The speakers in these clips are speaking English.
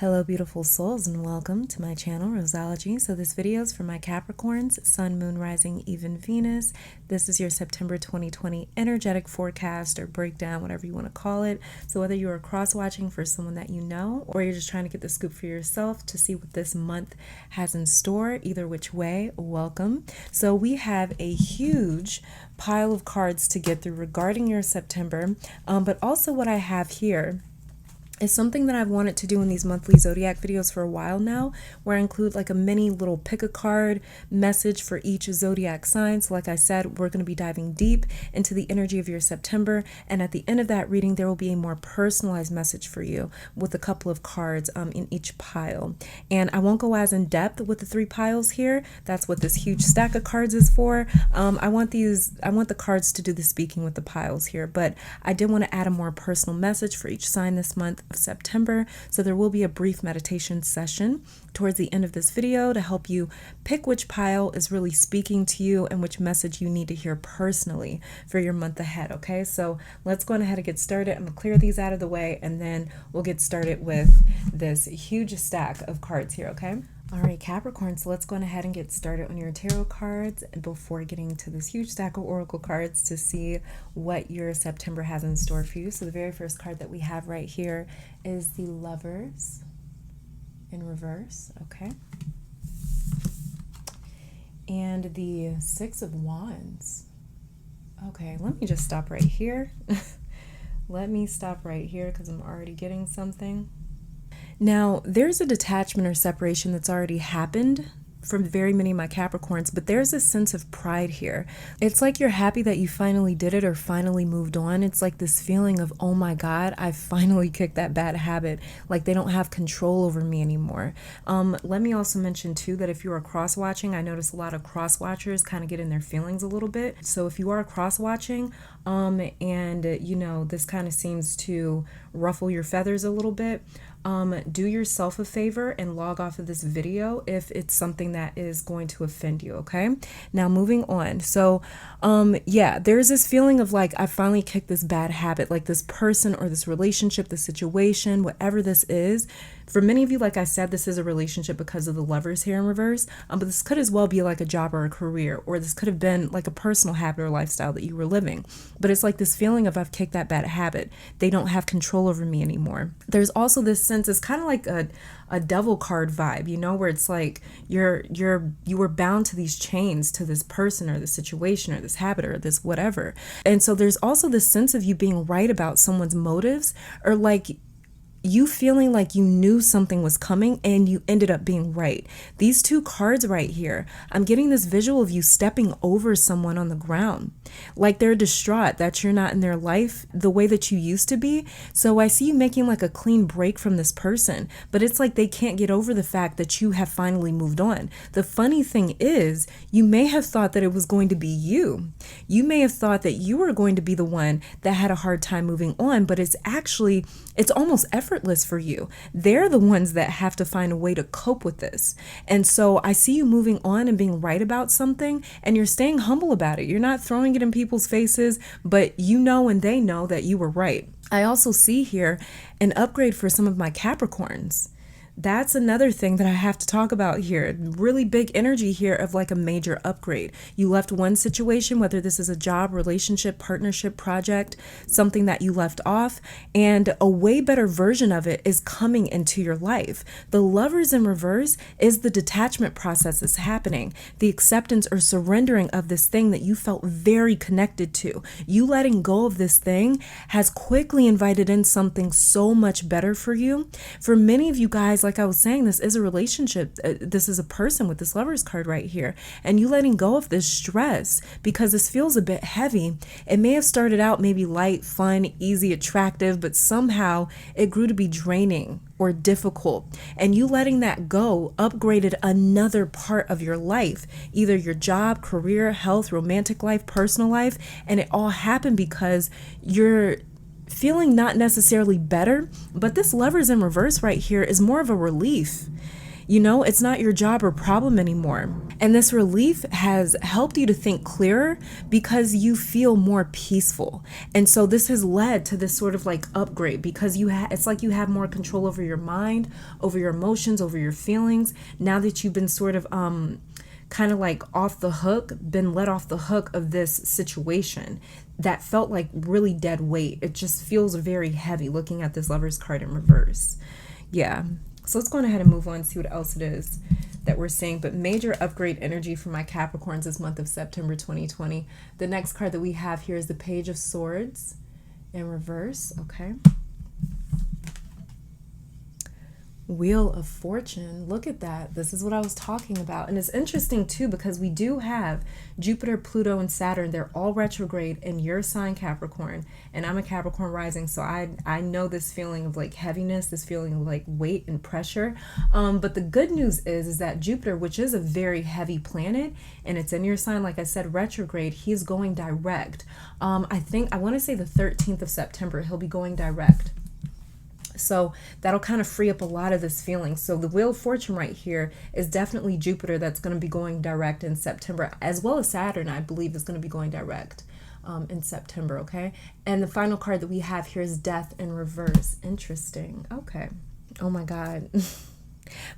Hello beautiful souls and welcome to my channel Roseology. So this video is for my Capricorns, Sun, Moon, Rising, even Venus. This is your September 2020 energetic forecast or breakdown, whatever you want to call it. So whether you are cross-watching for someone that you know or you're just trying to get the scoop for yourself to see what this month has in store, either which way, welcome. So we have a huge pile of cards to get through regarding your September, but also what I have here is something that I've wanted to do in these monthly zodiac videos for a while now, where I include like a mini little pick a card message for each zodiac sign. So like I said, we're going to be diving deep into the energy of your September, and at the end of that reading there will be a more personalized message for you with a couple of cards in each pile. And I won't go as in depth with the three piles here. That's what this huge stack of cards is for. I want the cards to do the speaking with the piles here, but I did want to add a more personal message for each sign this month of September. So there will be a brief meditation session towards the end of this video to help you pick which pile is really speaking to you and which message you need to hear personally for your month ahead. Okay, so let's go ahead and get started. I'm gonna clear these out of the way and then we'll get started with this huge stack of cards here. Okay. All right, Capricorn, so let's go ahead and get started on your tarot cards before getting to this huge stack of oracle cards to see what your September has in store for you. So the very first card that we have right here is the Lovers in reverse, okay? And the Six of Wands. Okay, let me just stop right here. Let me stop right here because I'm already getting something. Now, there's a detachment or separation that's already happened from very many of my Capricorns, but there's a sense of pride here. It's like you're happy that you finally did it or finally moved on. It's like this feeling of, oh my God, I finally kicked that bad habit. Like they don't have control over me anymore. Let me also mention too that if you are cross-watching, I notice a lot of cross-watchers kind of get in their feelings a little bit. So if you are cross-watching, and you know, this kind of seems to ruffle your feathers a little bit, do yourself a favor and log off of this video if it's something that is going to offend you. Okay, now moving on. So yeah, there's this feeling of like I finally kicked this bad habit, like this person or this relationship, this situation, whatever this is. For many of you, like I said, this is a relationship because of the Lovers here in reverse, but this could as well be like a job or a career, or this could have been like a personal habit or lifestyle that you were living. But it's like this feeling of I've kicked that bad habit. They don't have control over me anymore. There's also this sense, it's kind of like a devil card vibe, you know, where it's like you were bound to these chains, to this person or this situation or this habit or this whatever. And so there's also this sense of you being right about someone's motives, or like you feeling like you knew something was coming and you ended up being right. These two cards right here, I'm getting this visual of you stepping over someone on the ground. Like they're distraught that you're not in their life the way that you used to be. So I see you making like a clean break from this person, but it's like they can't get over the fact that you have finally moved on. The funny thing is, you may have thought that it was going to be you. You may have thought that you were going to be the one that had a hard time moving on, but it's almost effortless for you. They're the ones that have to find a way to cope with this. And so I see you moving on and being right about something, and you're staying humble about it. You're not throwing it in people's faces, but you know and they know that you were right. I also see here an upgrade for some of my Capricorns. That's another thing that I have to talk about here. Really big energy here of like a major upgrade. You left one situation, whether this is a job, relationship, partnership, project, something that you left off, and a way better version of it is coming into your life. The Lovers in reverse is the detachment process that's happening, the acceptance or surrendering of this thing that you felt very connected to. You letting go of this thing has quickly invited in something so much better for you. For many of you guys, like I was saying, this is a relationship. This is a person with this Lovers card right here. And you letting go of this stress because this feels a bit heavy. It may have started out maybe light, fun, easy, attractive, but somehow it grew to be draining or difficult. And you letting that go upgraded another part of your life, either your job, career, health, romantic life, personal life. And it all happened because you're feeling not necessarily better, but this Lovers in reverse right here is more of a relief. It's not your job or problem anymore. And this relief has helped you to think clearer because you feel more peaceful. And so this has led to this sort of like upgrade because it's like you have more control over your mind, over your emotions, over your feelings. Now that you've been sort of kind of like been let off the hook of this situation that felt like really dead weight. It just feels very heavy looking at this Lover's card in reverse. Yeah. So let's go ahead and move on and see what else it is that we're seeing. But major upgrade energy for my Capricorns this month of September 2020. The next card that we have here is the Page of Swords in reverse. Okay. Wheel of Fortune. Look at that. This is what I was talking about. And it's interesting too because we do have Jupiter, Pluto, and Saturn. They're all retrograde in your sign, Capricorn. And I'm a Capricorn rising, so I know this feeling of like heaviness, this feeling of like weight and pressure. But the good news is that Jupiter, which is a very heavy planet, and it's in your sign, like I said, retrograde, he's going direct. I want to say the 13th of September, he'll be going direct. So that'll kind of free up a lot of this feeling. So the Wheel of Fortune right here is definitely Jupiter that's going to be going direct in September, as well as Saturn, I believe, is going to be going direct in September, okay? And the final card that we have here is Death in reverse. Interesting. Okay. Oh my God.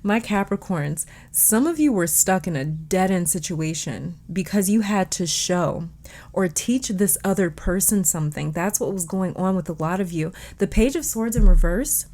My Capricorns, some of you were stuck in a dead-end situation because you had to show or teach this other person something. That's what was going on with a lot of you. The Page of Swords in reverse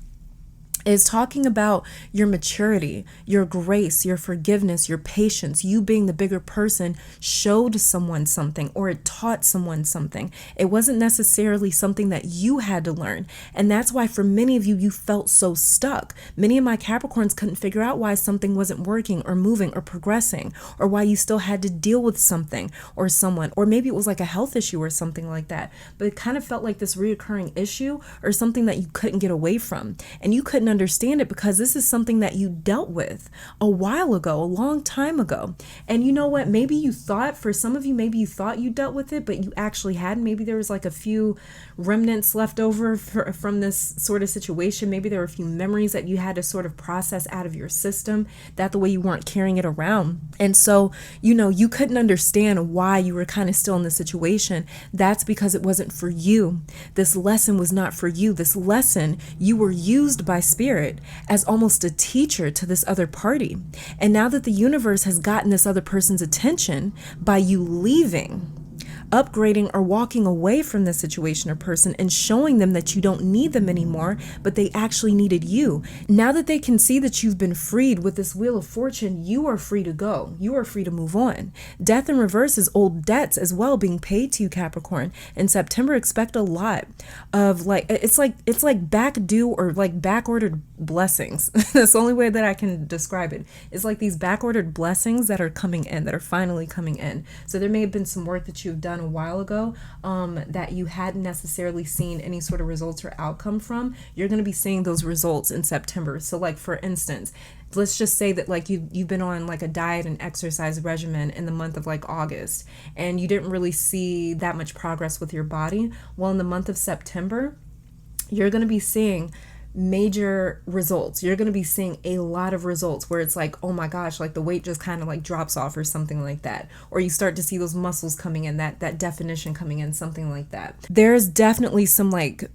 is talking about your maturity, your grace, your forgiveness, your patience. You being the bigger person showed someone something or it taught someone something. It wasn't necessarily something that you had to learn. And that's why for many of you, you felt so stuck. Many of my Capricorns couldn't figure out why something wasn't working or moving or progressing, or why you still had to deal with something or someone, or maybe it was like a health issue or something like that. But it kind of felt like this reoccurring issue or something that you couldn't get away from. And you couldn't understand it because this is something that you dealt with a while ago, a long time ago. And you know what? Maybe you thought, for some of you, maybe you thought you dealt with it, but you actually hadn't. Maybe there was like a few remnants left over from this sort of situation. Maybe there were a few memories that you had to sort of process out of your system, that the way you weren't carrying it around. And so, you couldn't understand why you were kind of still in the situation. That's because it wasn't for you. This lesson was not for you. This lesson, you were used by Spirit as almost a teacher to this other party. And now that the universe has gotten this other person's attention by you leaving, upgrading, or walking away from the situation or person and showing them that you don't need them anymore, but they actually needed you. Now that they can see that you've been freed with this Wheel of Fortune, you are free to go. You are free to move on. Death in reverse is old debts as well being paid to you, Capricorn. In September, expect a lot of it's like back due or like back ordered blessings. That's the only way that I can describe it. It's like these back ordered blessings that are coming in, that are finally coming in. So there may have been some work that you've done a while ago that you hadn't necessarily seen any sort of results or outcome from. You're going to be seeing those results in September. So like, for instance, let's just say that like you've been on like a diet and exercise regimen in the month of like August, and you didn't really see that much progress with your body. Well, in the month of September, you're going to be seeing major results. You're going to be seeing a lot of results where it's like, oh my gosh, like the weight just kind of like drops off or something like that. Or you start to see those muscles coming in, that definition coming in, something like that. There's definitely some like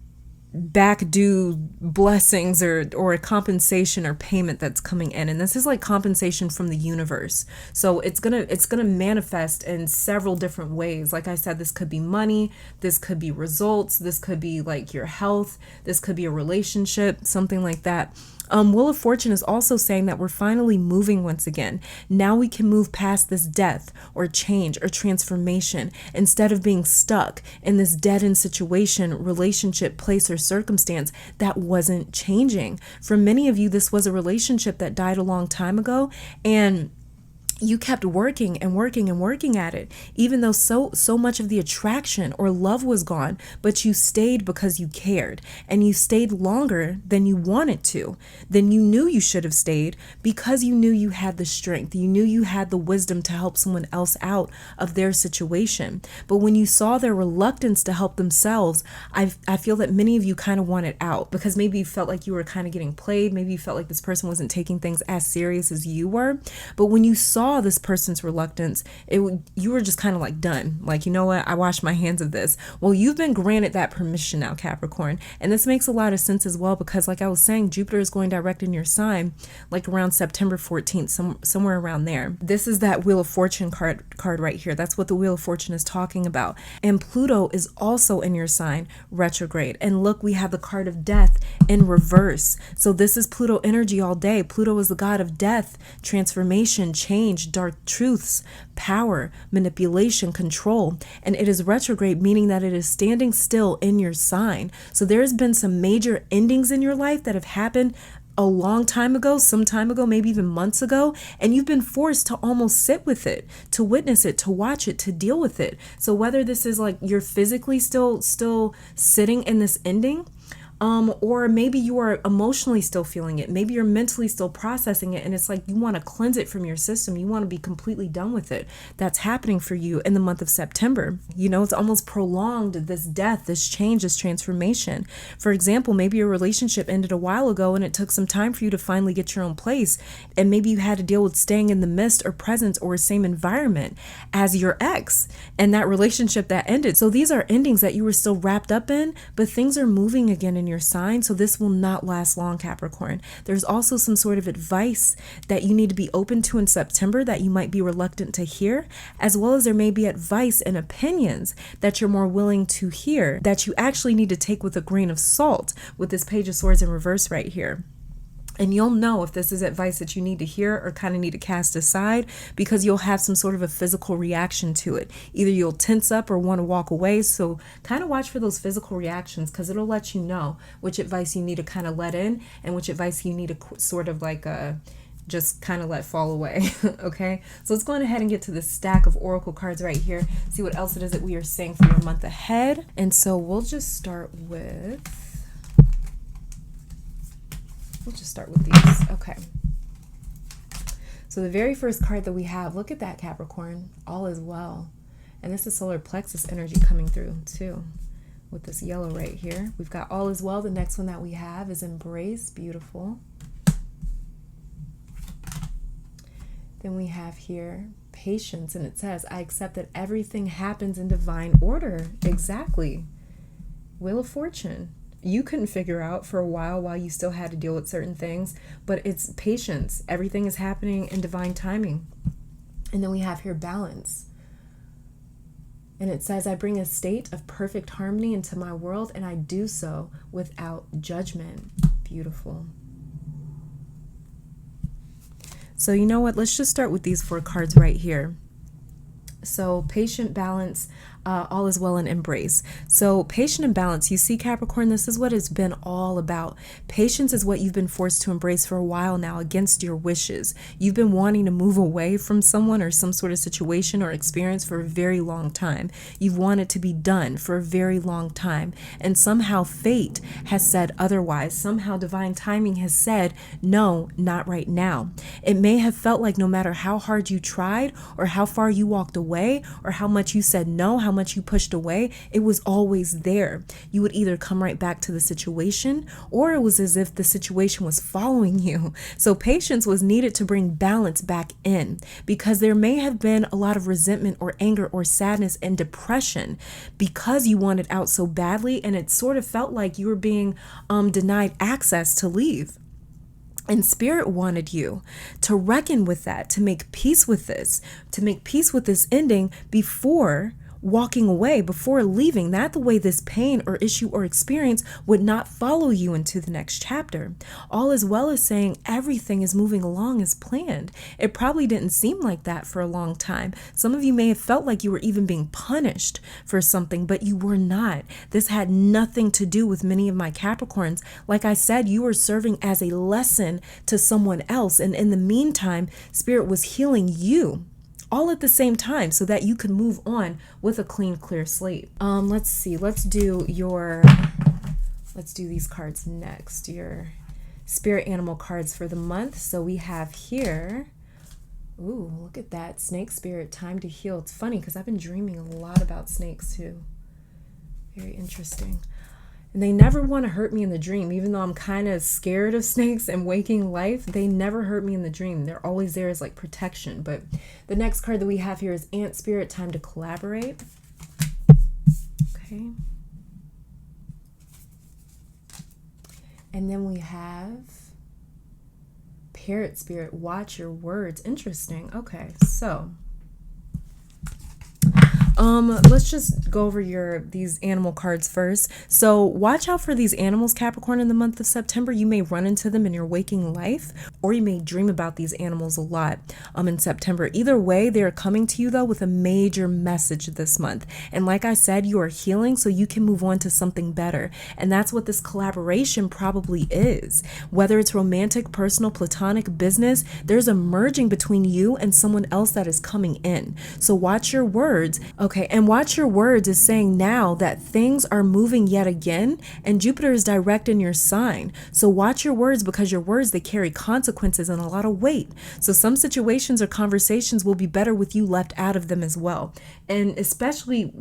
back due blessings or a compensation or payment that's coming in, and this is like compensation from the universe. So it's gonna manifest in several different ways. Like I said, this could be money, this could be results, this could be like your health, this could be a relationship, something like that. Wheel of Fortune is also saying that we're finally moving once again. Now we can move past this death or change or transformation instead of being stuck in this dead-end situation, relationship, place, or circumstance that wasn't changing. For many of you, this was a relationship that died a long time ago, and you kept working and working and working at it, even though so much of the attraction or love was gone, but you stayed because you cared, and you stayed longer than you wanted to, than you knew you should have stayed, because you knew you had the strength, you knew you had the wisdom to help someone else out of their situation. But when you saw their reluctance to help themselves, I feel that many of you kind of wanted out, because maybe you felt like you were kind of getting played, maybe you felt like this person wasn't taking things as serious as you were. But when you saw this person's reluctance, you were just kind of like done. Like, you know what? I wash my hands of this. Well, you've been granted that permission now, Capricorn. And this makes a lot of sense as well, because like I was saying, Jupiter is going direct in your sign, like around September 14th, somewhere around there. This is that Wheel of Fortune card right here. That's what the Wheel of Fortune is talking about. And Pluto is also in your sign, retrograde. And look, we have the card of death in reverse. So this is Pluto energy all day. Pluto is the god of death, transformation, change, dark truths, power, manipulation, control. And it is retrograde, meaning that it is standing still in your sign. So there's been some major endings in your life that have happened a long time ago, some time ago, maybe even months ago, and you've been forced to almost sit with it, to witness it, to watch it, to deal with it. So whether this is like you're physically still sitting in this ending, or maybe you are emotionally still feeling it. Maybe you're mentally still processing it, and it's like you want to cleanse it from your system. You want to be completely done with it. That's happening for you in the month of September. You know, it's almost prolonged, this death, this change, this transformation. For example, maybe your relationship ended a while ago and it took some time for you to finally get your own place. And maybe you had to deal with staying in the midst or presence or same environment as your ex and that relationship that ended. So these are endings that you were still wrapped up in, but things are moving again in your sign. So this will not last long, Capricorn. There's also some sort of advice that you need to be open to in September that you might be reluctant to hear, as well as there may be advice and opinions that you're more willing to hear that you actually need to take with a grain of salt with this Page of Swords in reverse right here. And you'll know if this is advice that you need to hear or kind of need to cast aside, because you'll have some sort of a physical reaction to it. Either you'll tense up or want to walk away. So kind of watch for those physical reactions, because it'll let you know which advice you need to kind of let in and which advice you need to sort of like just kind of let fall away. Okay, so let's go ahead and get to this stack of oracle cards right here, see what else it is that we are saying for your month ahead. And so we'll just start with these. Okay. So the very first card that we have, look at that, Capricorn, all is well. And this is solar plexus energy coming through too with this yellow right here. We've got all is well. The next one that we have is embrace, beautiful. Then we have here patience, and it says, I accept that everything happens in divine order. Exactly. Wheel of Fortune. You couldn't figure out for a while you still had to deal with certain things, but it's patience. Everything is happening in divine timing. And then we have here balance. And it says, I bring a state of perfect harmony into my world, and I do so without judgment. Beautiful. So you know what? Let's just start with these 4 cards right here. So patient, balance, all is well, and embrace. So patient and balance, you see, Capricorn, this is what it's been all about. Patience is what you've been forced to embrace for a while now against your wishes. You've been wanting to move away from someone or some sort of situation or experience for a very long time. You've wanted to be done for a very long time. And somehow fate has said otherwise. Somehow divine timing has said, no, not right now. It may have felt like no matter how hard you tried or how far you walked away or how much you said no, how much you pushed away, it was always there. You would either come right back to the situation, or it was as if the situation was following you. So patience was needed to bring balance back in, because there may have been a lot of resentment or anger or sadness and depression because you wanted out so badly, and it sort of felt like you were being denied access to leave. And Spirit wanted you to reckon with that, to make peace with this ending before walking away, before leaving. That the way this pain or issue or experience would not follow you into the next chapter. All as well as saying everything is moving along as planned. It probably didn't seem like that for a long time. Some of you may have felt like you were even being punished for something, but you were not. This had nothing to do with many of my Capricorns. Like I said, you were serving as a lesson to someone else. And in the meantime, Spirit was healing you all at the same time so that you could move on with a clean, clear slate. Let's see. Let's do these cards next. Your spirit animal cards for the month. So we have here, ooh, look at that. Snake spirit, time to heal. It's funny because I've been dreaming a lot about snakes too. Very interesting. And they never want to hurt me in the dream, even though I'm kind of scared of snakes and waking life. They never hurt me in the dream. They're always there as like protection. But the next card that we have here is Ant Spirit, time to collaborate. Okay. And then we have Parrot Spirit, watch your words. Interesting. Okay, so let's just go over these animal cards first. So watch out for these animals, Capricorn, in the month of September. You may run into them in your waking life, or you may dream about these animals a lot in September. Either way, they are coming to you though with a major message this month. And like I said, you are healing so you can move on to something better. And that's what this collaboration probably is. Whether it's romantic, personal, platonic, business, there's a merging between you and someone else that is coming in. So watch your words. Okay, and watch your words is saying now that things are moving yet again, and Jupiter is direct in your sign. So watch your words, because your words, they carry consequences and a lot of weight. So some situations or conversations will be better with you left out of them as well. And especially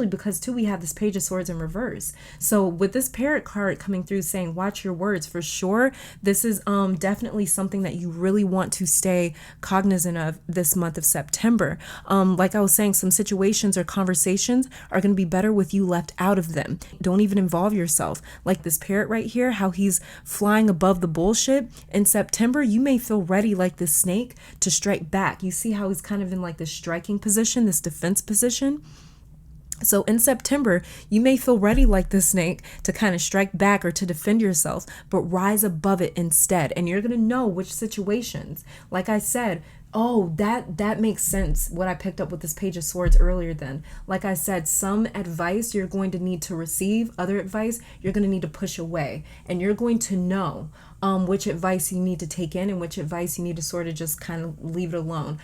because too, we have this Page of Swords in reverse. So with this Parrot card coming through saying watch your words, for sure, this is definitely something that you really want to stay cognizant of this month of September. Like I was saying, some situations or conversations are going to be better with you left out of them. Don't even involve yourself. Like this parrot right here, how he's flying above the bullshit. In September, you may feel ready like this snake to strike back. You see how he's kind of in like this striking position, this defense position. So in September, you may feel ready like the snake to kind of strike back or to defend yourself, but rise above it instead. And you're going to know which situations. Like I said, oh, that makes sense, what I picked up with this Page of Swords earlier then. Like I said, some advice you're going to need to receive, other advice you're going to need to push away. And you're going to know which advice you need to take in and which advice you need to sort of just kind of leave it alone.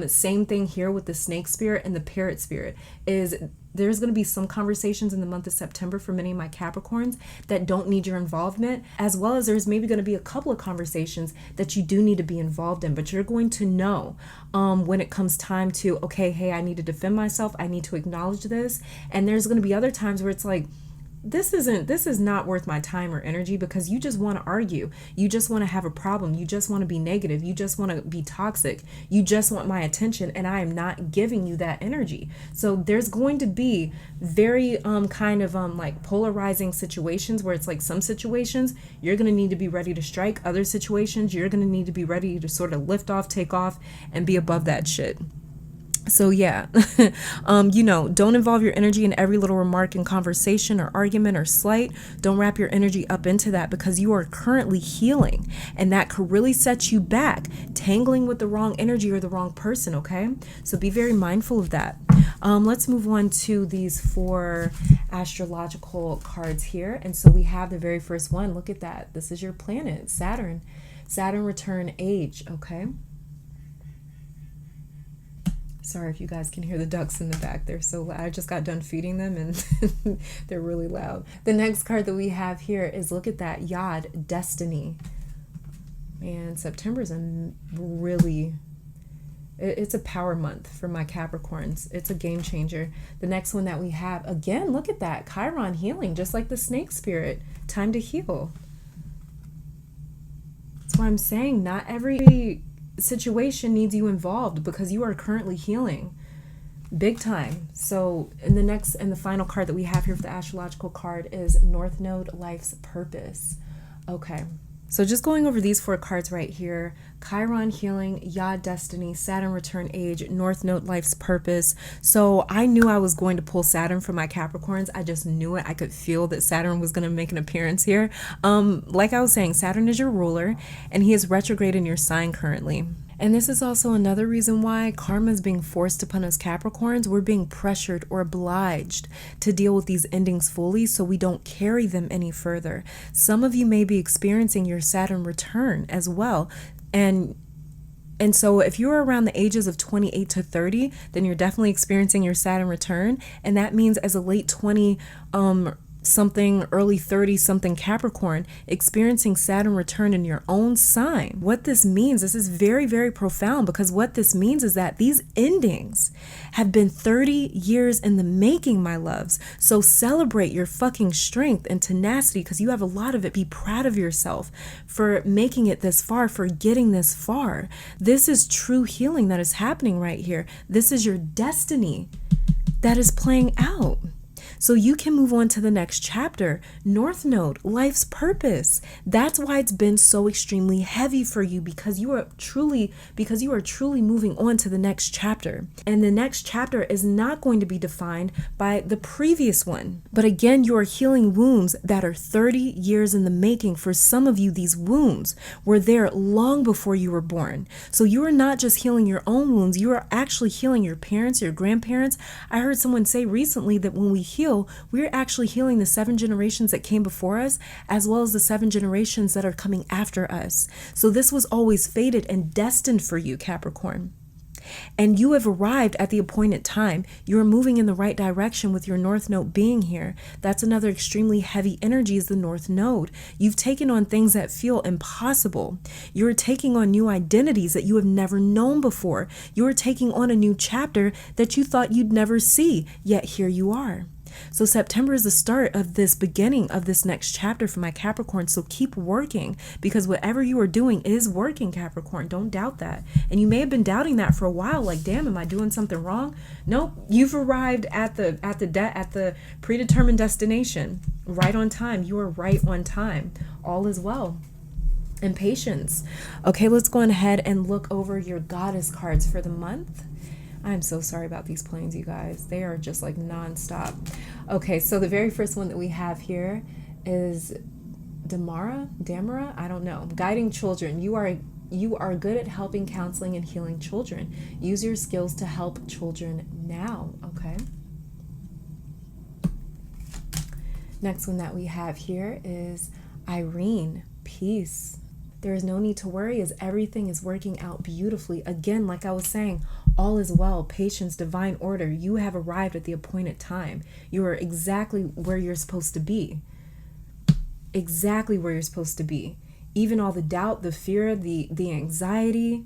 Same thing here with the snake spirit and the parrot spirit is there's going to be some conversations in the month of September for many of my Capricorns that don't need your involvement, as well as there's maybe going to be a couple of conversations that you do need to be involved in, but you're going to know when it comes time to, okay, hey, I need to defend myself. I need to acknowledge this. And there's going to be other times where it's like, this is not worth my time or energy, because you just want to argue. You just want to have a problem. You just want to be negative. You just want to be toxic. You just want my attention, and I am not giving you that energy. So there's going to be very like polarizing situations where it's like some situations you're going to need to be ready to strike. Other situations you're going to need to be ready to sort of lift off, take off, and be above that shit. So yeah, don't involve your energy in every little remark and conversation or argument or slight. Don't wrap your energy up into that, because you are currently healing, and that could really set you back, tangling with the wrong energy or the wrong person, okay? So be very mindful of that. Let's move on to these 4 astrological cards here. And so we have the very first one. Look at that. This is your planet, Saturn. Saturn return age, okay? Sorry if you guys can hear the ducks in the back. They're so loud. I just got done feeding them and they're really loud. The next card that we have here is, look at that, Yod, destiny. Man, September is it's a power month for my Capricorns. It's a game changer. The next one that we have, again, look at that, Chiron, healing, just like the snake spirit. Time to heal. That's why I'm saying not every situation needs you involved, because you are currently healing big time. So in the final card that we have here for the astrological card is North Node, life's purpose. Okay, So just going over these 4 cards right here: Chiron healing, Yod destiny, Saturn return age, North Node life's purpose. So I knew I was going to pull Saturn for my Capricorns. I just knew it. I could feel that Saturn was going to make an appearance here. Like I was saying, Saturn is your ruler and he is retrograde in your sign currently. And this is also another reason why karma is being forced upon us Capricorns. We're being pressured or obliged to deal with these endings fully so we don't carry them any further. Some of you may be experiencing your Saturn return as well. And so if you're around the ages of 28 to 30, then you're definitely experiencing your Saturn return. And that means as a late 20 something, early 30 something Capricorn, experiencing Saturn return in your own sign. What this means, this is very, very profound, because what this means is that these endings have been 30 years in the making, my loves. So celebrate your fucking strength and tenacity, because you have a lot of it. Be proud of yourself for making it this far, for getting this far. This is true healing that is happening right here. This is your destiny that is playing out. So you can move on to the next chapter. North Node, life's purpose. That's why it's been so extremely heavy for you, because you are truly moving on to the next chapter. And the next chapter is not going to be defined by the previous one. But again, you are healing wounds that are 30 years in the making. For some of you, these wounds were there long before you were born. So you are not just healing your own wounds, you are actually healing your parents, your grandparents. I heard someone say recently that when we heal, we're actually healing the 7 generations that came before us, as well as the 7 generations that are coming after us. So this was always fated and destined for you, Capricorn. And you have arrived at the appointed time. You are moving in the right direction with your North Node being here. That's another extremely heavy energy, is the North Node. You've taken on things that feel impossible. You're taking on new identities that you have never known before. You're taking on a new chapter that you thought you'd never see, yet here you are. So September is the start of this beginning of this next chapter for my Capricorn. So keep working, because whatever you are doing is working, Capricorn. Don't doubt that. And you may have been doubting that for a while, like, damn, am I doing something wrong? Nope, you've arrived at the predetermined destination, right on time. You are right on time. All is well. And patience. Okay, let's go ahead and look over your goddess cards for the month. I'm so sorry about these planes, you guys. They are just like nonstop. Okay, so the very first one that we have here is Damara, I don't know. Guiding children. You are good at helping, counseling, and healing children. Use your skills to help children now. Okay. Next one that we have here is Irene, peace. There is no need to worry, as everything is working out beautifully. Again, like I was saying, all is well, patience, divine order. You have arrived at the appointed time. You are exactly where you're supposed to be. Exactly where you're supposed to be. Even all the doubt, the fear, the anxiety,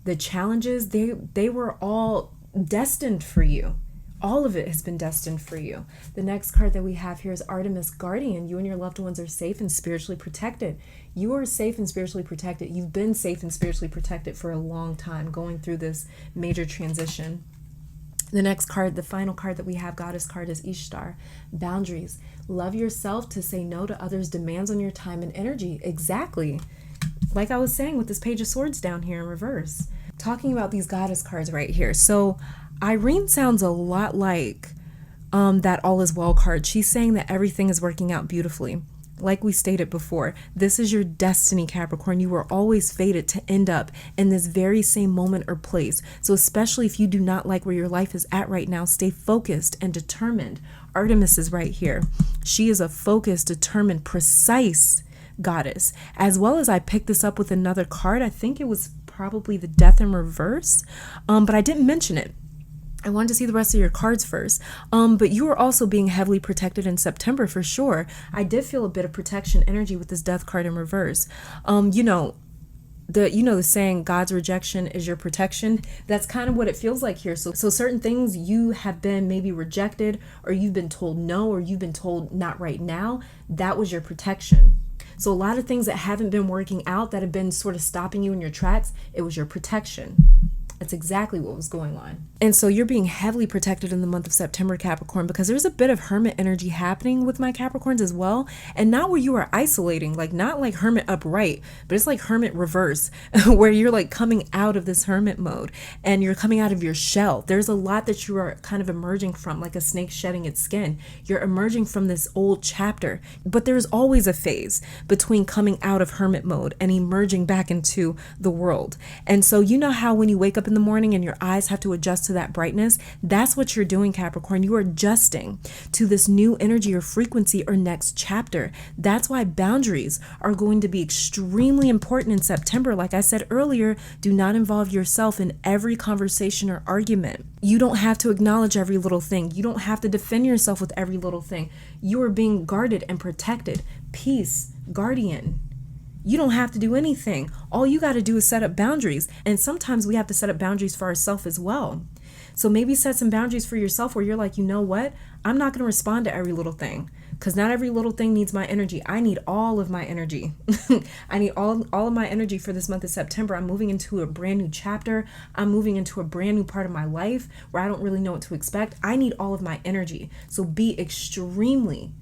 the challenges, they were all destined for you. All of it has been destined for you. The next card that we have here is Artemis, guardian. You and your loved ones are safe and spiritually protected. You are safe and spiritually protected. You've been safe and spiritually protected for a long time, going through this major transition. The next card, the final card that we have, goddess card, is Ishtar, boundaries. Love yourself to say no to others' demands on your time and energy. Exactly. Like I was saying with this Page of Swords down here in reverse. Talking about these goddess cards right here. So Irene sounds a lot like that all is well card. She's saying that everything is working out beautifully. Like we stated before, this is your destiny, Capricorn. You were always fated to end up in this very same moment or place. So especially if you do not like where your life is at right now, stay focused and determined. Artemis is right here. She is a focused, determined, precise goddess. As well as I picked this up with another card. I think it was probably the Death in reverse, but I didn't mention it. I wanted to see the rest of your cards first. But you are also being heavily protected in September for sure. I did feel a bit of protection energy with this Death card in reverse. The saying, God's rejection is your protection. That's kind of what it feels like here. So certain things you have been maybe rejected, or you've been told no, or you've been told not right now. That was your protection. So a lot of things that haven't been working out, that have been sort of stopping you in your tracks, it was your protection. That's exactly what was going on. And so you're being heavily protected in the month of September, Capricorn, because there's a bit of hermit energy happening with my Capricorns as well. And not where you are isolating, like not like hermit upright, but it's like hermit reverse, where you're like coming out of this hermit mode and you're coming out of your shell. There's a lot that you are kind of emerging from, like a snake shedding its skin. You're emerging from this old chapter, but there's always a phase between coming out of hermit mode and emerging back into the world. And so you know how when you wake up in the morning and your eyes have to adjust to that brightness, that's what you're doing, Capricorn. You are adjusting to this new energy or frequency or next chapter. That's why boundaries are going to be extremely important in September. Like I said earlier, do not involve yourself in every conversation or argument. You don't have to acknowledge every little thing. You don't have to defend yourself with every little thing. You are being guarded and protected. Peace, guardian. You don't have to do anything. All you got to do is set up boundaries. And sometimes we have to set up boundaries for ourselves as well. So maybe set some boundaries for yourself where you're like, you know what? I'm not going to respond to every little thing, because not every little thing needs my energy. I need all of my energy. I need all of my energy for this month of September. I'm moving into a brand new chapter. I'm moving into a brand new part of my life where I don't really know what to expect. I need all of my energy. So be extremely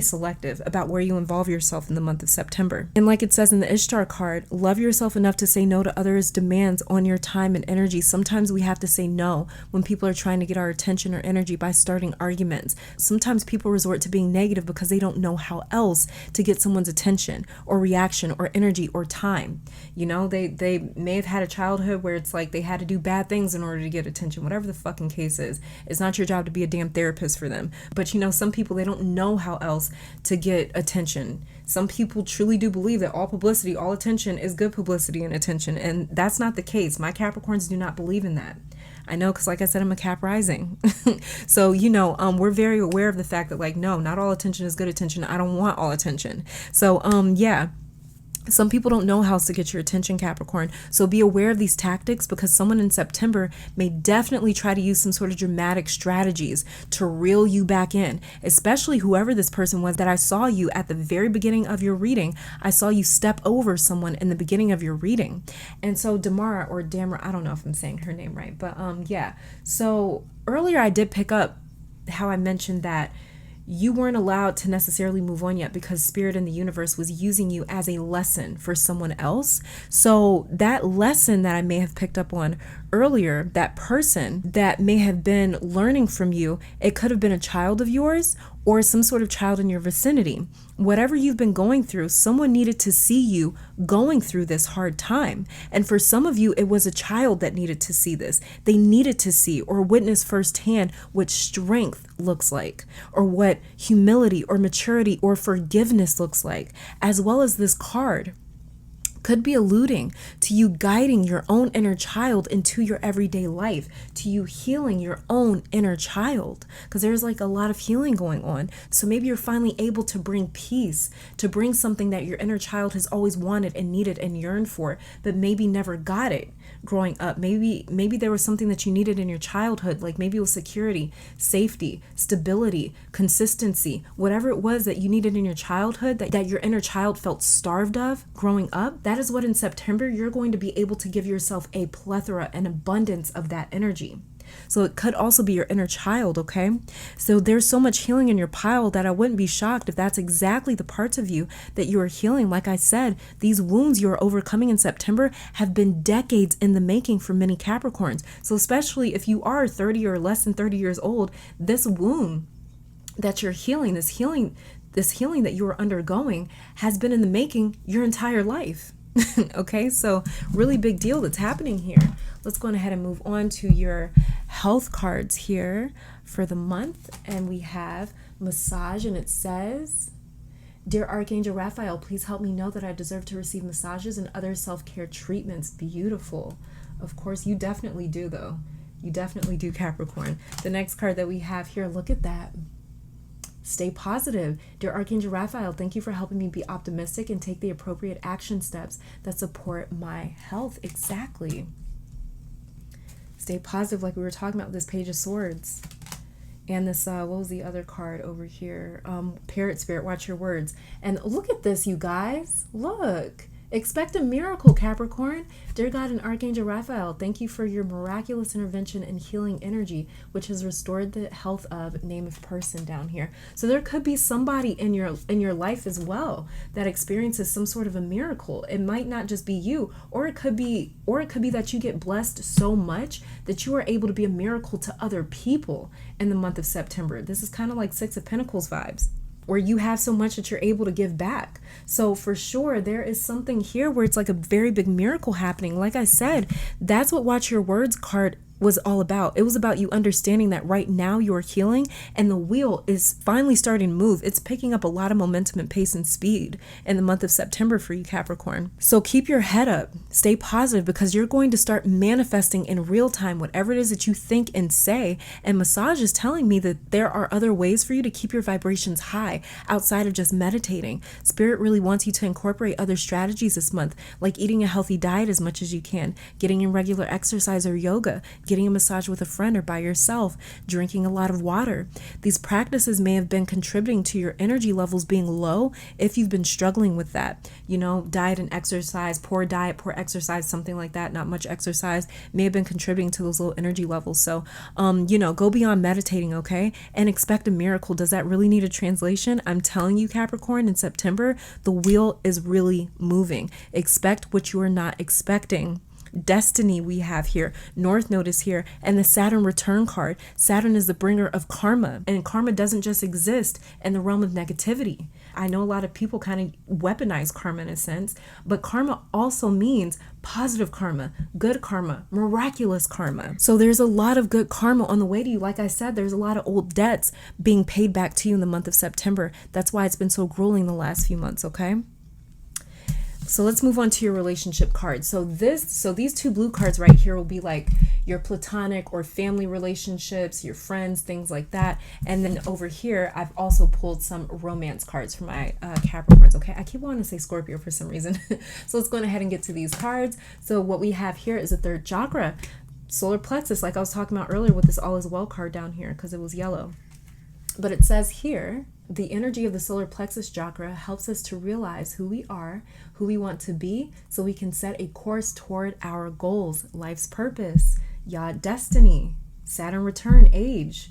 selective about where you involve yourself in the month of September. And like it says in the Ishtar card, love yourself enough to say no to others' demands on your time and energy. Sometimes we have to say no when people are trying to get our attention or energy by starting arguments. Sometimes people resort to being negative because they don't know how else to get someone's attention or reaction or energy or time. You know, they may have had a childhood where it's like they had to do bad things in order to get attention, whatever the fucking case is. It's not your job to be a damn therapist for them. But you know, some people, they don't know how else to get attention. Some people truly do believe that all publicity, all attention is good publicity and attention. And that's not the case. My Capricorns do not believe in that. I know, because like I said, I'm a Cap rising. So, you know, we're very aware of the fact that like, no, not all attention is good attention. I don't want all attention. So, yeah. Some people don't know how to get your attention, Capricorn. So be aware of these tactics, because someone in September may definitely try to use some sort of dramatic strategies to reel you back in, especially whoever this person was that I saw you at the very beginning of your reading. I saw you step over someone in the beginning of your reading. And so Damara, or Damara, I don't know if I'm saying her name right, but yeah. So earlier I did pick up how I mentioned that you weren't allowed to necessarily move on yet because Spirit in the universe was using you as a lesson for someone else. So that lesson that I may have picked up on earlier, that person that may have been learning from you, it could have been a child of yours or some sort of child in your vicinity. Whatever you've been going through, someone needed to see you going through this hard time. And for some of you, it was a child that needed to see this. They needed to see or witness firsthand what strength looks like, or what humility or maturity or forgiveness looks like, as well as this card could be alluding to you guiding your own inner child into your everyday life, to you healing your own inner child, because there's like a lot of healing going on. So maybe you're finally able to bring peace, to bring something that your inner child has always wanted and needed and yearned for, but maybe never got it growing up. Maybe there was something that you needed in your childhood, like maybe it was security, safety, stability, consistency, whatever it was that you needed in your childhood that your inner child felt starved of growing up. That is what in September you're going to be able to give yourself a plethora and abundance of that energy. So it could also be your inner child, okay? So there's so much healing in your pile that I wouldn't be shocked if that's exactly the parts of you that you are healing. Like I said, these wounds you are overcoming in September have been decades in the making for many Capricorns. So especially if you are 30 or less than 30 years old, this wound that you're healing, this healing that you are undergoing has been in the making your entire life. Okay, so really big deal that's happening here. Let's go ahead and move on to your health cards here for the month. And we have massage, and it says, Dear Archangel Raphael, please help me know that I deserve to receive massages and other self-care treatments. Beautiful. Of course, you definitely do, though. You definitely do, Capricorn. The next card that we have here, look at that. Stay positive. Dear Archangel Raphael, thank you for helping me be optimistic and take the appropriate action steps that support my health. Exactly. Stay positive, like we were talking about, this Page of Swords. And this, what was the other card over here? Parrot Spirit, watch your words. And look at this, you guys. Look. Expect a miracle, Capricorn. Dear God and Archangel Raphael, thank you for your miraculous intervention and healing energy, which has restored the health of name of person down here. So there could be somebody in your life as well that experiences some sort of a miracle. It might not just be you, or it could be that you get blessed so much that you are able to be a miracle to other people in the month of September. This is kind of like Six of Pentacles vibes, where you have so much that you're able to give back. So for sure, there is something here where it's like a very big miracle happening. Like I said, that's what Watch Your Words card was all about. It was about you understanding that right now you're healing and the wheel is finally starting to move. It's picking up a lot of momentum and pace and speed in the month of September for you, Capricorn. So keep your head up, stay positive, because you're going to start manifesting in real time whatever it is that you think and say. And massage is telling me that there are other ways for you to keep your vibrations high outside of just meditating. Spirit really wants you to incorporate other strategies this month, like eating a healthy diet as much as you can, getting in regular exercise or yoga, getting a massage with a friend or by yourself, drinking a lot of water. These practices may have been contributing to your energy levels being low if you've been struggling with that. You know, diet and exercise, poor diet, poor exercise, something like that, not much exercise may have been contributing to those low energy levels. So, go beyond meditating, okay? And expect a miracle. Does that really need a translation? I'm telling you, Capricorn, in September, the wheel is really moving. Expect what you are not expecting. Destiny we have here, North Node is here, and the Saturn return card. Saturn is the bringer of karma, and karma doesn't just exist in the realm of negativity. I know a lot of people kind of weaponize karma in a sense, but karma also means positive karma, good karma, miraculous karma. So there's a lot of good karma on the way to you. Like I said, there's a lot of old debts being paid back to you in the month of September. That's why it's been so grueling the last few months, okay? So let's move on to your relationship cards. So these two blue cards right here will be like your platonic or family relationships, your friends, things like that. And then over here, I've also pulled some romance cards for my Capricorns. Okay, I keep wanting to say Scorpio for some reason. So let's go ahead and get to these cards. So what we have here is the third chakra, solar plexus, like I was talking about earlier with this all is well card down here because it was yellow. But it says here, the energy of the solar plexus chakra helps us to realize who we are, who we want to be, so we can set a course toward our goals, life's purpose, destiny, Saturn return, age.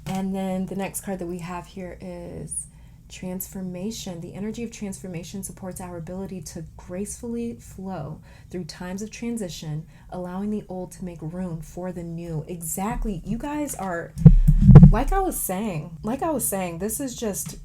And then the next card that we have here is transformation. The energy of transformation supports our ability to gracefully flow through times of transition, allowing the old to make room for the new. Exactly. You guys are... Like I was saying, this is just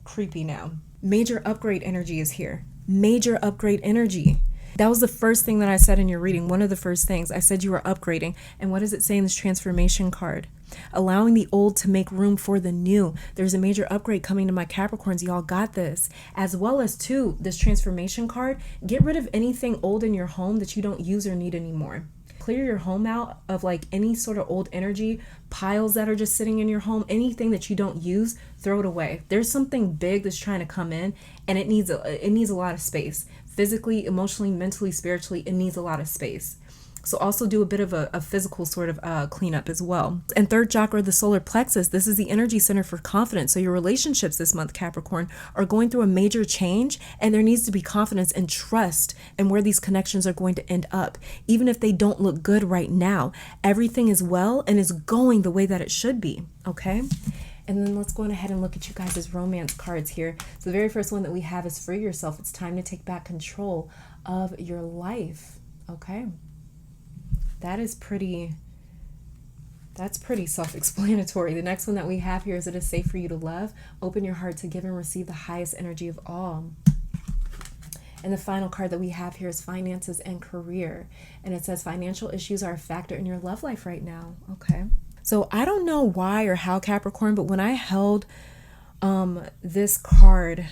creepy now. Major upgrade energy is here. Major upgrade energy. That was the first thing that I said in your reading. One of the first things I said you were upgrading. And what does it say in this transformation card? Allowing the old to make room for the new. There's a major upgrade coming to my Capricorns. Y'all got this. As well as too, this transformation card, get rid of anything old in your home that you don't use or need anymore. Clear your home out of like any sort of old energy, piles that are just sitting in your home, anything that you don't use, throw it away. There's something big that's trying to come in and it needs a lot of space. Physically, emotionally, mentally, spiritually, it needs a lot of space. So also do a bit of a physical sort of cleanup as well. And third chakra, the solar plexus, this is the energy center for confidence. So your relationships this month, Capricorn, are going through a major change, and there needs to be confidence and trust in where these connections are going to end up. Even if they don't look good right now, everything is well and is going the way that it should be, okay? And then let's go ahead and look at you guys' romance cards here. So the very first one that we have is free yourself. It's time to take back control of your life, okay? That's pretty self-explanatory. The next one that we have here is it is safe for you to love. Open your heart to give and receive the highest energy of all. And the final card that we have here is finances and career. And it says financial issues are a factor in your love life right now. Okay. So I don't know why or how, Capricorn, but when I held this card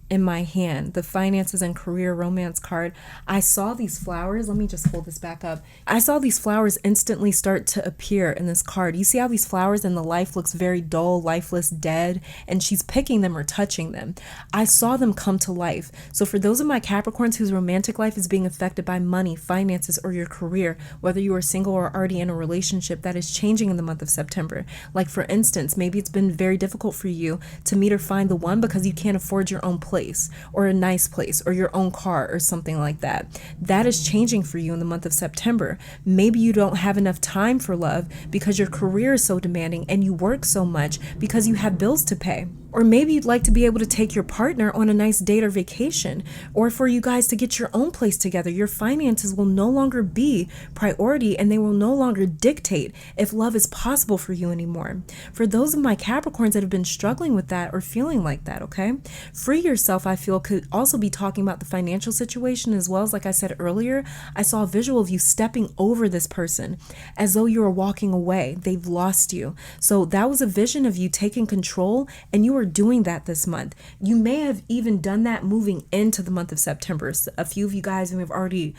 in my hand, the finances and career romance card, I saw these flowers. Let me just hold this back up. I saw these flowers instantly start to appear in this card. You see how these flowers and the life looks very dull, lifeless, dead, and she's picking them or touching them. I saw them come to life. So for those of my Capricorns whose romantic life is being affected by money, finances, or your career, whether you are single or already in a relationship, that is changing in the month of September. Like for instance, maybe it's been very difficult for you to meet or find the one because you can't afford your own place. place or a nice place or your own car or something like that. That is changing for you in the month of September. Maybe you don't have enough time for love because your career is so demanding and you work so much because you have bills to pay. Or maybe you'd like to be able to take your partner on a nice date or vacation, or for you guys to get your own place together. Your finances will no longer be priority and they will no longer dictate if love is possible for you anymore. For those of my Capricorns that have been struggling with that or feeling like that, okay? Free yourself, I feel, could also be talking about the financial situation as well as, like I said earlier, I saw a visual of you stepping over this person as though you were walking away. They've lost you. So that was a vision of you taking control, and you were doing that this month. You may have even done that moving into the month of September. So a few of you guys may have already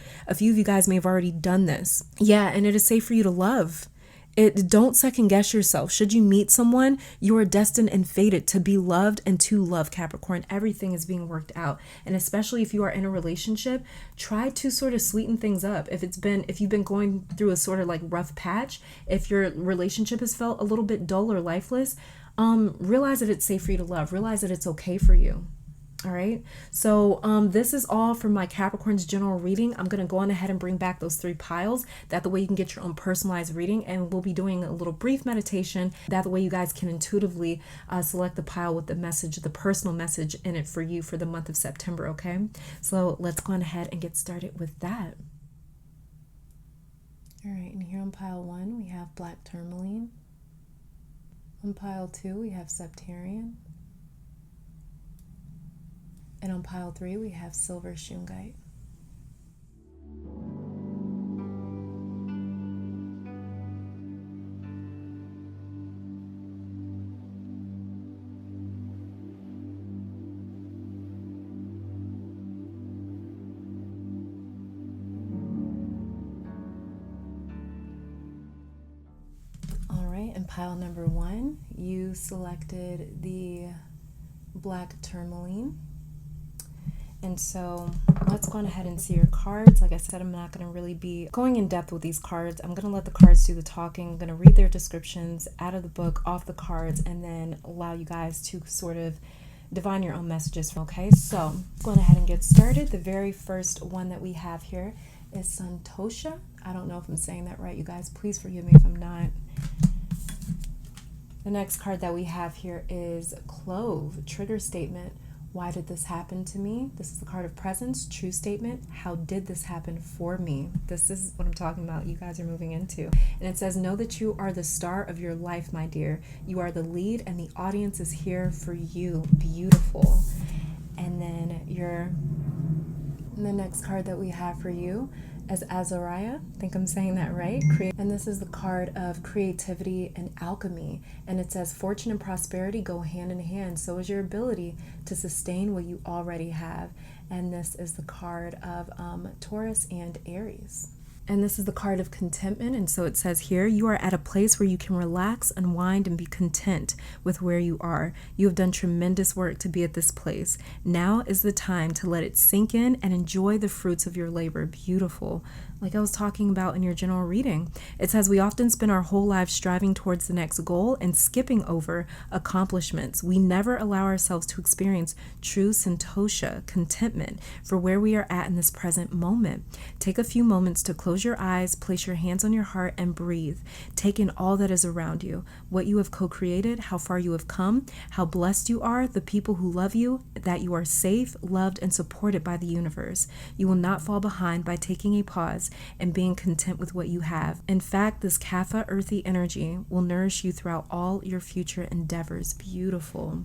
done this. Yeah, and it is safe for you to love. Don't second guess yourself. Should you meet someone, you are destined and fated to be loved and to love, Capricorn. Everything is being worked out. And especially if you are in a relationship, try to sort of sweeten things up. If you've been going through a sort of like rough patch, if your relationship has felt a little bit dull or lifeless, realize that it's safe for you to love. Realize that it's okay for you. All right. So this is all for my Capricorn's general reading. I'm going to go on ahead and bring back those 3 piles. That the way you can get your own personalized reading. And we'll be doing a little brief meditation. That the way you guys can intuitively select the pile with the message, the personal message in it for you for the month of September. Okay. So let's go on ahead and get started with that. All right. And here on pile 1, we have black tourmaline. On pile 2, we have septarian. And on pile 3, we have silver shungite. All right, and pile number 1, you selected the black tourmaline. And so let's go on ahead and see your cards. Like I said, I'm not going to really be going in depth with these cards. I'm going to let the cards do the talking. I'm going to read their descriptions out of the book, off the cards, and then allow you guys to sort of divine your own messages. Okay, so going ahead and get started. The very first one that we have here is Santosha. I don't know if I'm saying that right, you guys. Please forgive me if I'm not. The next card that we have here is Clove, trigger statement. Why did this happen to me? This is the card of presence, true statement. How did this happen for me? This is what I'm talking about. You guys are moving into. And it says, know that you are the star of your life, my dear. You are the lead and the audience is here for you. Beautiful. And then the next card that we have for you is Azariah. I think I'm saying that right. And this is the card of creativity and alchemy. And it says, fortune and prosperity go hand in hand. So is your ability to sustain what you already have. And this is the card of Taurus and Aries. And this is the card of contentment. And so it says here, you are at a place where you can relax, unwind, and be content with where you are. You have done tremendous work to be at this place. Now is the time to let it sink in and enjoy the fruits of your labor. Beautiful. Like I was talking about in your general reading. It says we often spend our whole lives striving towards the next goal and skipping over accomplishments. We never allow ourselves to experience true santosha, contentment, for where we are at in this present moment. Take a few moments to close your eyes, place your hands on your heart, and breathe. Take in all that is around you, what you have co-created, how far you have come, how blessed you are, the people who love you, that you are safe, loved, and supported by the universe. You will not fall behind by taking a pause and being content with what you have. In fact, this Kapha earthy energy will nourish you throughout all your future endeavors. Beautiful.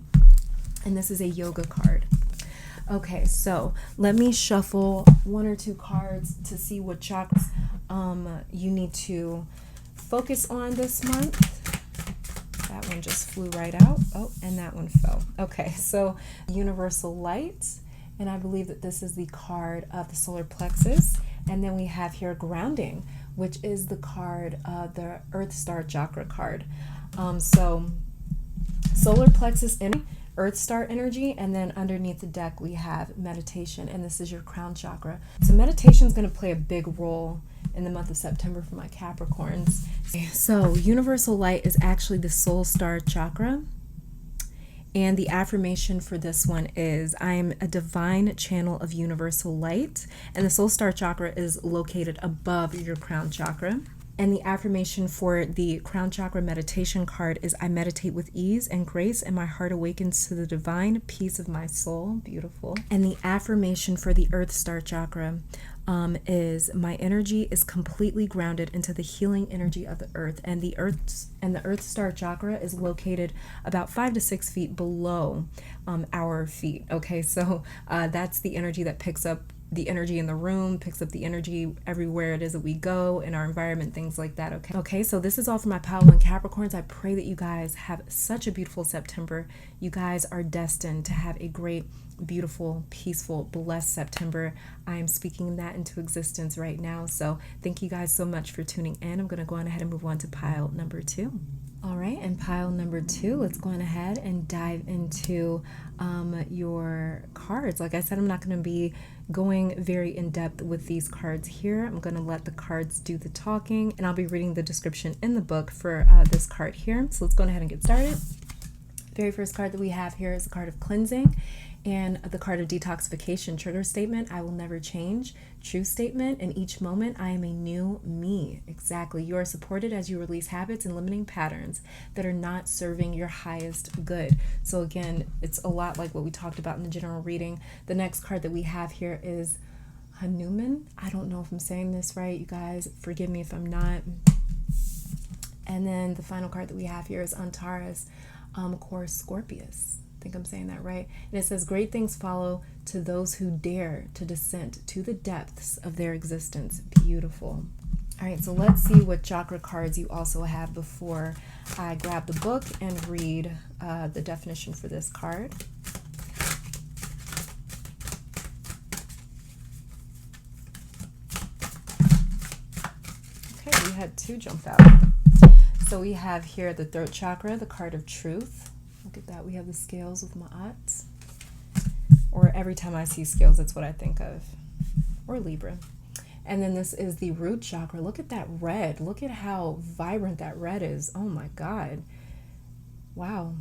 And this is a yoga card. Okay, so let me shuffle 1 or 2 cards to see what chakras you need to focus on this month. That one just flew right out. Oh, and that one fell. Okay, so universal light. And I believe that this is the card of the solar plexus. And then we have here grounding, which is the card of the Earth Star Chakra card. So solar plexus energy, Earth Star energy, and then underneath the deck we have meditation, and this is your crown chakra. So meditation is going to play a big role in the month of September for my Capricorns. So universal light is actually the soul star chakra. And the affirmation for this one is, I am a divine channel of universal light. And the soul star chakra is located above your crown chakra. And the affirmation for the crown chakra meditation card is, I meditate with ease and grace, and my heart awakens to the divine peace of my soul. Beautiful. And the affirmation for the earth star chakra is, my energy is completely grounded into the healing energy of the earth. And the earth star chakra is located about 5 to 6 feet below our feet. Okay, so that's the energy that picks up the energy in the room, picks up the energy everywhere it is that we go in our environment, things like that. Okay, so this is all for my Pile 1 Capricorns. I pray that you guys have such a beautiful September. You guys are destined to have a great, beautiful, peaceful, blessed September. I am speaking that into existence right now. So thank you guys so much for tuning in. I'm going to go on ahead and move on to pile number 2. All right, and pile number 2, let's go on ahead and dive into your cards. Like I said, I'm not going to be going very in depth with these cards here. I'm going to let the cards do the talking, and I'll be reading the description in the book for this card here. So let's go ahead and get started. Very first card that we have here is the card of cleansing, and the card of detoxification. Trigger statement, I will never change. True statement, in each moment I am a new me. Exactly. You are supported as you release habits and limiting patterns that are not serving your highest good. So again, it's a lot like what we talked about in the general reading. The next card that we have here is Hanuman. I don't know if I'm saying this right, you guys. Forgive me if I'm not. And then the final card that we have here is Antares, Chorus Scorpius. I think I'm saying that right. And it says, great things follow to those who dare to descend to the depths of their existence. Beautiful. All right, so let's see what chakra cards you also have before I grab the book and read the definition for this card. Okay, we had 2 jump out. So we have here the throat chakra, the card of truth. Look at that. We have the scales with Ma'at. Or every time I see scales, that's what I think of. Or Libra. And then this is the root chakra. Look at that red. Look at how vibrant that red is. Oh my God. Wow.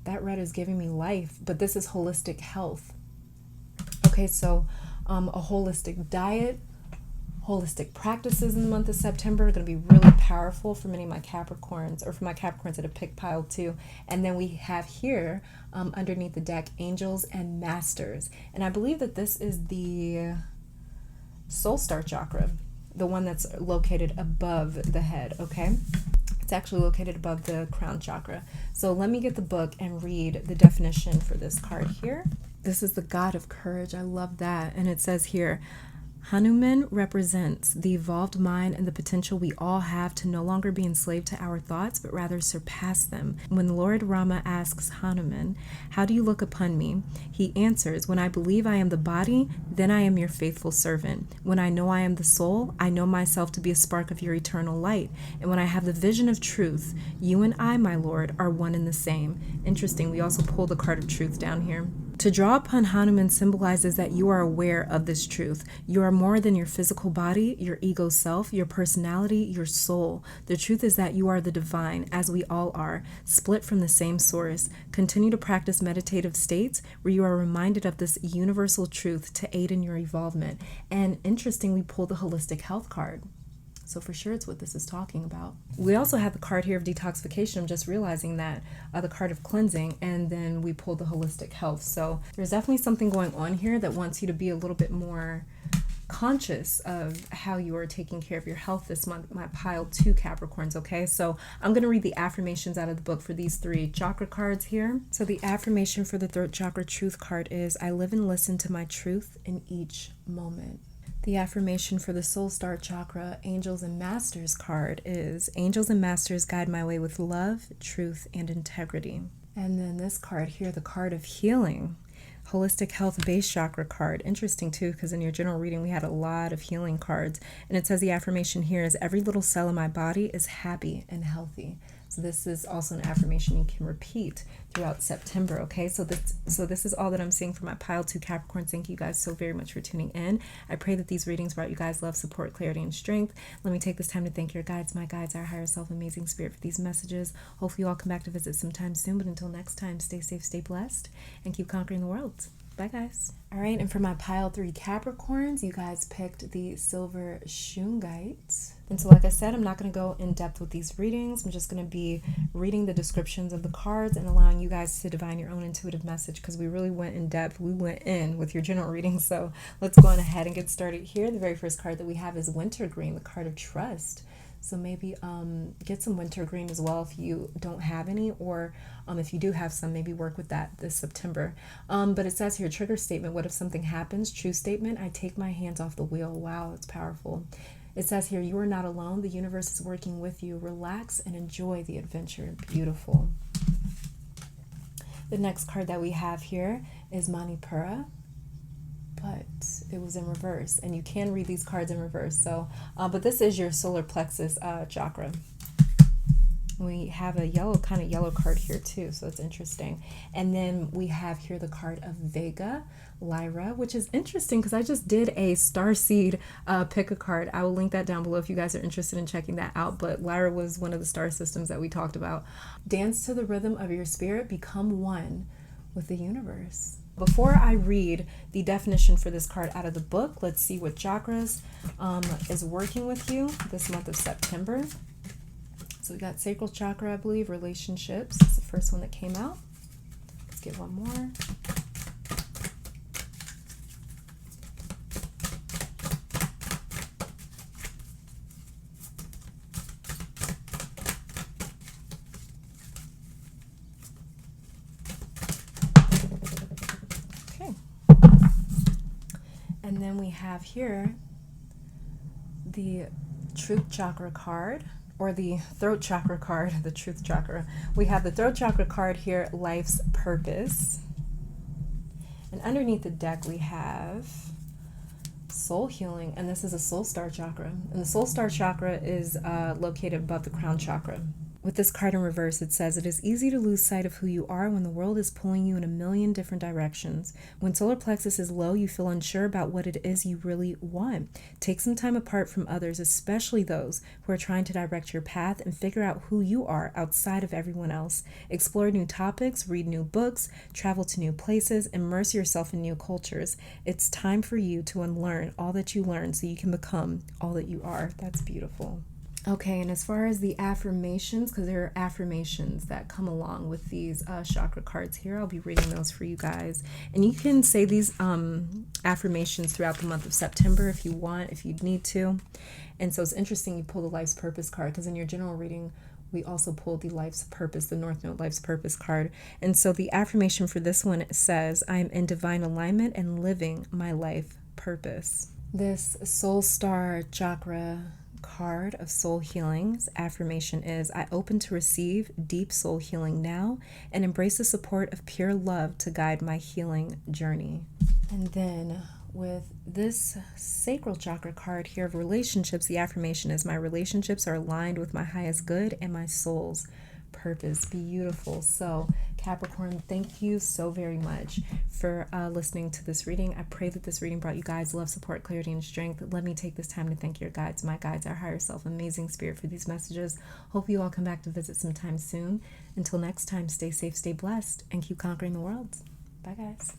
That red is giving me life. But this is holistic health. Okay, so a holistic diet, holistic practices in the month of September are going to be really powerful for many of my Capricorns, or for my Capricorns that have picked pile 2. And then we have here underneath the deck, angels and masters. And I believe that this is the soul star chakra, the one that's located above the head. Okay, it's actually located above the crown chakra. So let me get the book and read the definition for this card here. This is the God of Courage. I love that. And it says here, Hanuman represents the evolved mind and the potential we all have to no longer be enslaved to our thoughts, but rather surpass them. When Lord Rama asks Hanuman, how do you look upon me? He answers, when I believe I am the body, then I am your faithful servant. When I know I am the soul, I know myself to be a spark of your eternal light. And when I have the vision of truth, you and I, my Lord, are one and the same. Interesting. We also pull the card of truth down here. To draw upon Hanuman symbolizes that you are aware of this truth. You are more than your physical body, your ego self, your personality, your soul. The truth is that you are the divine, as we all are, split from the same source. Continue to practice meditative states where you are reminded of this universal truth to aid in your evolvement. And interesting, we pulled the holistic health card. So for sure it's what this is talking about. We also have the card here of detoxification. I'm just realizing that, the card of cleansing, and then we pulled the holistic health. So there's definitely something going on here that wants you to be a little bit more conscious of how you are taking care of your health this month, my pile 2 Capricorns. Okay, so I'm going to read the affirmations out of the book for these 3 chakra cards here. So the affirmation for the throat chakra truth card is, I live and listen to my truth in each moment. The affirmation for the soul star chakra angels and masters card is, angels and masters guide my way with love, truth, and integrity. And then this card here, the card of healing, holistic health base chakra card. Interesting too, because in your general reading we had a lot of healing cards. And it says the affirmation here is, every little cell in my body is happy and healthy. So this is also an affirmation you can repeat throughout September, okay? So this is all that I'm seeing for my pile 2 Capricorns. Thank you guys so very much for tuning in. I pray that these readings brought you guys love, support, clarity, and strength. Let me take this time to thank your guides, my guides, our higher self, amazing spirit, for these messages. Hopefully you all come back to visit sometime soon, but until next time, stay safe, stay blessed, and keep conquering the world. Bye, guys. All right, and for my pile 3 Capricorns, you guys picked the Silver Shungite. And so, like I said, I'm not going to go in depth with these readings. I'm just going to be reading the descriptions of the cards and allowing you guys to divine your own intuitive message, because we really went in depth. We went in with your general reading. So let's go on ahead and get started here. The very first card that we have is Wintergreen, the card of trust. So maybe get some wintergreen as well if you don't have any, or if you do have some, maybe work with that this September. But it says here, trigger statement, what if something happens? True statement, I take my hands off the wheel. Wow, it's powerful. It says here, you are not alone. The universe is working with you. Relax and enjoy the adventure. Beautiful. The next card that we have here is Manipura, but it was in reverse, and you can read these cards in reverse. So, but this is your solar plexus chakra. We have a kind of yellow card here too, so it's interesting. And then we have here the card of Vega, Lyra, which is interesting because I just did a starseed pick a card. I will link that down below if you guys are interested in checking that out. But Lyra was one of the star systems that we talked about. Dance to the rhythm of your spirit, become one with the universe. Before I read the definition for this card out of the book, let's see what chakras is working with you this month of September. So we got sacral chakra, I believe, relationships. It's the first one that came out. Let's get one more. Okay. And then we have here the truth chakra card, or the throat chakra card, the truth chakra. We have the throat chakra card here, life's purpose. And underneath the deck we have soul healing, and this is a soul star chakra. And the soul star chakra is located above the crown chakra. With this card in reverse, it says, it is easy to lose sight of who you are when the world is pulling you in a million different directions. When solar plexus is low, you feel unsure about what it is you really want. Take some time apart from others, especially those who are trying to direct your path, and figure out who you are outside of everyone else. Explore new topics, read new books, travel to new places, immerse yourself in new cultures. It's time for you to unlearn all that you learned so you can become all that you are. That's beautiful. Okay, and as far as the affirmations, because there are affirmations that come along with these chakra cards here, I'll be reading those for you guys. And you can say these affirmations throughout the month of September if you want, if you need to. And so it's interesting you pull the Life's Purpose card, because in your general reading, we also pulled the Life's Purpose, the North Node Life's Purpose card. And so the affirmation for this one says, I am in divine alignment and living my life purpose. This Soul Star chakra card of soul healings affirmation is, I open to receive deep soul healing now and embrace the support of pure love to guide my healing journey. And then with this sacral chakra card here of relationships, the affirmation is, my relationships are aligned with my highest good and my soul's purpose. Beautiful. So Capricorn, thank you so very much for listening to this reading. I pray that this reading brought you guys love, support, clarity, and strength. Let me take this time to thank your guides, my guides, our higher self, amazing spirit, for these messages. Hope you all come back to visit sometime soon. Until next time, stay safe, stay blessed, and keep conquering the world. Bye, guys.